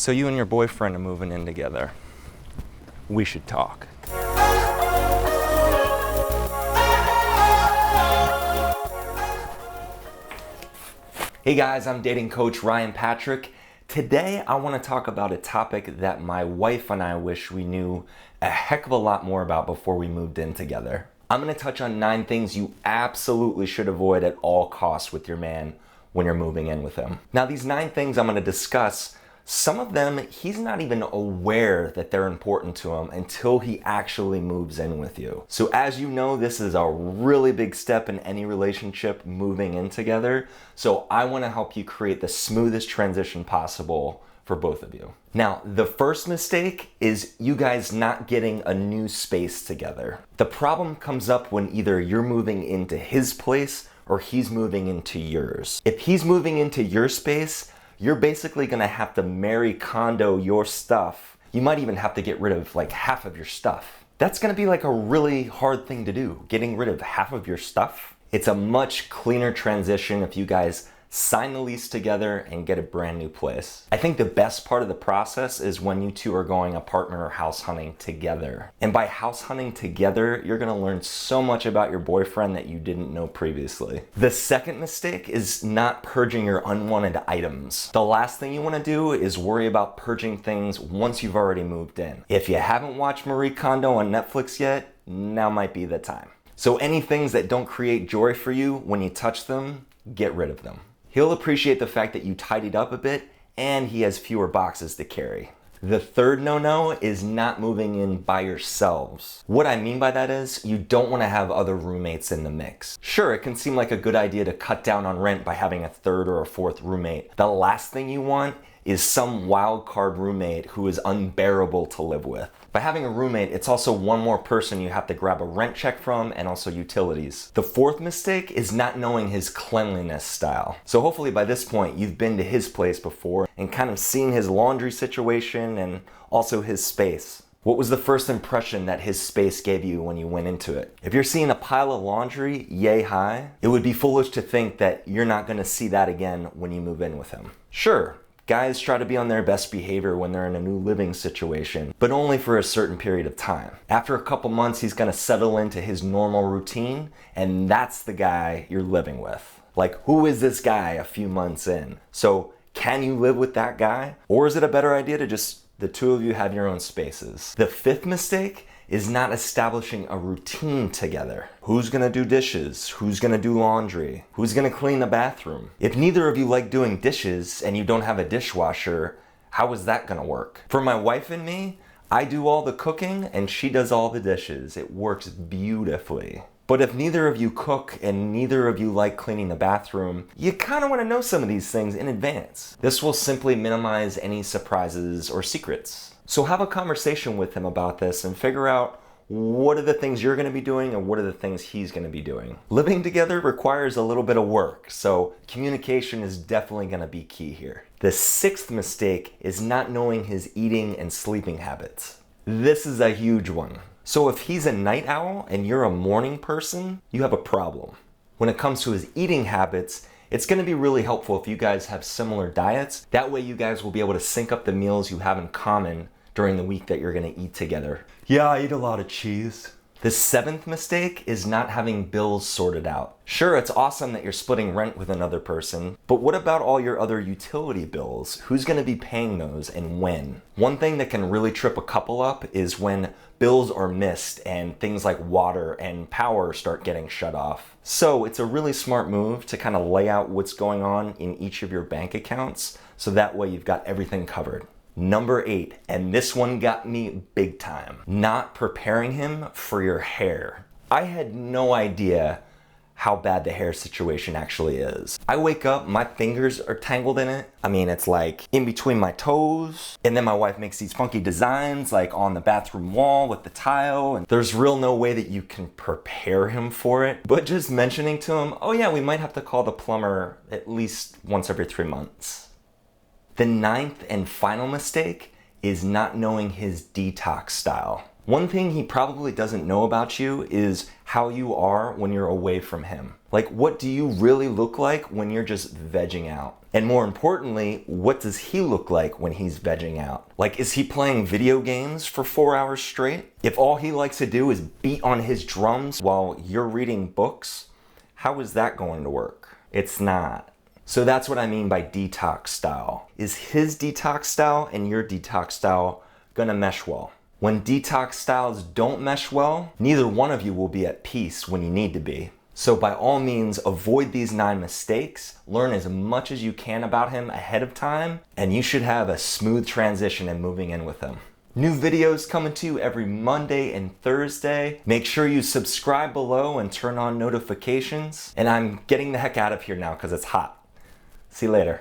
So you and your boyfriend are moving in together. We should talk. Hey guys, I'm dating coach Ryan Patrick. Today I want to talk about a topic that my wife and I wish we knew a heck of a lot more about before we moved in together. I'm going to touch on 9 things you absolutely should avoid at all costs with your man when you're moving in with him. Now these 9 things I'm going to discuss, some of them he's not even aware that they're important to him until he actually moves in with you. So as you know, this is a really big step in any relationship, moving in together. So I want to help you create the smoothest transition possible for both of you. Now, the first mistake is you guys not getting a new space together. The problem comes up when either you're moving into his place or he's moving into yours. If he's moving into your space, you're basically gonna have to marry condo your stuff. You might even have to get rid of like half of your stuff. That's gonna be like a really hard thing to do, getting rid of half of your stuff. It's a much cleaner transition if you guys sign the lease together and get a brand new place. I think the best part of the process is when you two are going apartment or house hunting together. And by house hunting together, you're gonna learn so much about your boyfriend that you didn't know previously. The second mistake is not purging your unwanted items. The last thing you wanna do is worry about purging things once you've already moved in. If you haven't watched Marie Kondo on Netflix yet, now might be the time. So any things that don't create joy for you when you touch them, get rid of them. He'll appreciate the fact that you tidied up a bit and he has fewer boxes to carry. The third no-no is not moving in by yourselves. What I mean by that is you don't want to have other roommates in the mix. Sure, it can seem like a good idea to cut down on rent by having a third or a fourth roommate. The last thing you want is some wild card roommate who is unbearable to live with. By having a roommate, it's also one more person you have to grab a rent check from and also utilities. The fourth mistake is not knowing his cleanliness style. So hopefully by this point, you've been to his place before and kind of seen his laundry situation and also his space. What was the first impression that his space gave you when you went into it? If you're seeing a pile of laundry yay high, it would be foolish to think that you're not gonna see that again when you move in with him. Sure, guys try to be on their best behavior when they're in a new living situation, but only for a certain period of time. After a couple months, he's gonna settle into his normal routine, and that's the guy you're living with. Like, who is this guy a few months in? So, can you live with that guy? Or is it a better idea to just, the two of you have your own spaces? The fifth mistake is not establishing a routine together. Who's gonna do dishes? Who's gonna do laundry? Who's gonna clean the bathroom? If neither of you like doing dishes and you don't have a dishwasher, how is that gonna work? For my wife and me, I do all the cooking and she does all the dishes. It works beautifully. But if neither of you cook and neither of you like cleaning the bathroom, you kind of want to know some of these things in advance. This will simply minimize any surprises or secrets. So have a conversation with him about this and figure out what are the things you're going to be doing and what are the things he's going to be doing. Living together requires a little bit of work, so communication is definitely going to be key here. The sixth mistake is not knowing his eating and sleeping habits. This is a huge one. So if he's a night owl and you're a morning person, you have a problem. When it comes to his eating habits, it's going to be really helpful if you guys have similar diets. That way you guys will be able to sync up the meals you have in common during the week that you're going to eat together. Yeah, I eat a lot of cheese. The seventh mistake is not having bills sorted out. Sure, it's awesome that you're splitting rent with another person, but what about all your other utility bills? Who's gonna be paying those and when? One thing that can really trip a couple up is when bills are missed and things like water and power start getting shut off. So it's a really smart move to kind of lay out what's going on in each of your bank accounts, so that way you've got everything covered. Number 8, and this one got me big time, not preparing him for your hair. I had no idea how bad the hair situation actually is. I wake up, my fingers are tangled in it. I mean, it's like in between my toes, and then my wife makes these funky designs like on the bathroom wall with the tile, and there's real no way that you can prepare him for it. But just mentioning to him, oh yeah, we might have to call the plumber at least once every 3 months. The ninth and final mistake is not knowing his detox style. One thing he probably doesn't know about you is how you are when you're away from him. Like, what do you really look like when you're just vegging out? And more importantly, what does he look like when he's vegging out? Like, is he playing video games for 4 hours straight? If all he likes to do is beat on his drums while you're reading books, how is that going to work? It's not. So that's what I mean by detox style. Is his detox style and your detox style gonna mesh well? When detox styles don't mesh well, neither one of you will be at peace when you need to be. So by all means, avoid these 9 mistakes, learn as much as you can about him ahead of time, and you should have a smooth transition in moving in with him. New videos coming to you every Monday and Thursday. Make sure you subscribe below and turn on notifications. And I'm getting the heck out of here now because it's hot. See you later.